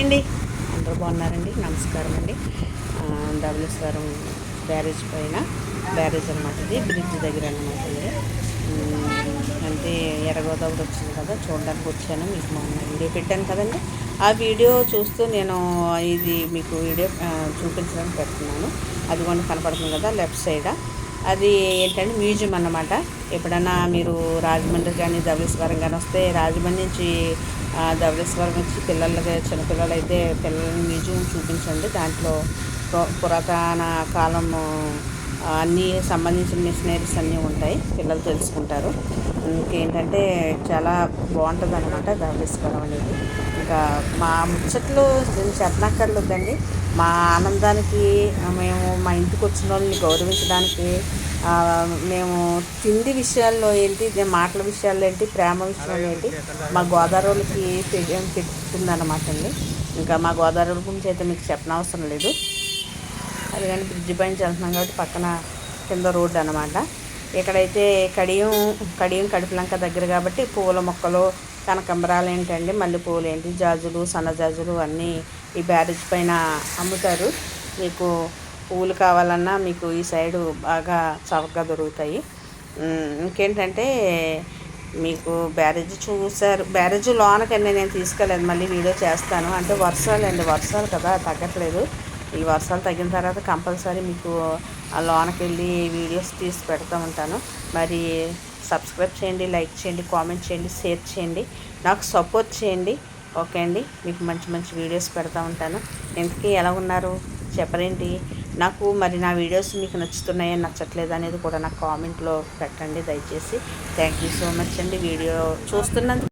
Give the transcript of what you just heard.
అండి, అందరూ బాగున్నారండి. నమస్కారం అండి. ధవళేశ్వరం బ్యారేజ్ పైన బ్యారేజ్ అనమాట, ఇది బ్రిడ్జ్ దగ్గర అనమాట అండి. అంటే ఎర్రగోదావరి వచ్చింది కదా, చూడడానికి వచ్చాను. మీకు మొన్న వీడియో పెట్టాను కదండి, ఆ వీడియో చూస్తూ నేను ఇది మీకు వీడియో చూపించడానికి పెడుతున్నాను. అది కూడా కనపడుతుంది కదా లెఫ్ట్ సైడ్, అది ఏంటంటే మ్యూజియం అన్నమాట. ఎప్పుడన్నా మీరు రాజమండ్రి కానీ ధవళేశ్వరం కానీ వస్తే, రాజమండ్రి నుంచి ధవళేశ్వరం వచ్చి పిల్లలకి, చిన్నపిల్లలు అయితే పిల్లలని మ్యూజియం చూపించండి. దాంట్లో పురాతన కాలము అన్నీ సంబంధించిన మిషనరీస్ అన్నీ ఉంటాయి, పిల్లలు తెలుసుకుంటారు. ఇంకేంటంటే చాలా బాగుంటుంది అనమాట ధవళేశ్వరం అనేది. ఇంకా మా ముచ్చట్లు నేను చెప్పనక్కర్లేదండి. మా ఆనందానికి మేము మా ఇంటికి వచ్చిన వాళ్ళని గౌరవించడానికి, మేము తిండి విషయాల్లో ఏంటి, మాటల విషయాల్లో ఏంటి, ప్రేమ విషయాల్లో ఏంటి, మా గోదావరికి పెడుతుందన్నమాట అండి. ఇంకా మా గోదావరి గురించి అయితే మీకు చెప్పనవసరం లేదు. అది కానీ బ్రిడ్జి పైన వెళ్తున్నాం కాబట్టి పక్కన కింద రోడ్డు అనమాట. ఇక్కడైతే కడియం కడుపులంక దగ్గర కాబట్టి పూల మొక్కలు, కనకంబరాలు ఏంటండి, మల్లెపూలు ఏంటి, జాజులు, సన్నజాజులు అన్నీ ఈ బ్యారేజ్ పైన అమ్ముతారు. మీకు పువ్వులు కావాలన్నా మీకు ఈ సైడు బాగా చవకగా దొరుకుతాయి. ఇంకేంటంటే మీకు బ్యారేజ్ చూసారు, బ్యారేజ్ లోనకండి నేను తీసుకెళ్ళలేదు, మళ్ళీ వీడియో చేస్తాను. అంటే వర్షాలు కదా తగ్గట్లేదు. ఈ వర్షాలు తగ్గిన తర్వాత కంపల్సరీ మీకు ఆ లోనకి వెళ్ళి వీడియోస్ తీసి పెడతా ఉంటాను. మరి సబ్స్క్రైబ్ చేయండి, లైక్ చేయండి, కామెంట్ చేయండి, షేర్ చేయండి, నాకు సపోర్ట్ చేయండి. ఓకే అండి, మీకు మంచి మంచి వీడియోస్ పెడతా ఉంటాను. ఇంతకీ ఎలా ఉన్నారు చెప్పరేంటి నాకు. మరి నా వీడియోస్ మీకు నచ్చుతున్నాయో నచ్చట్లేదు అనేది కూడా నాకు కామెంట్లో పెట్టండి దయచేసి. థ్యాంక్ యూ సో మచ్ అండి వీడియో చూస్తున్నందుకు.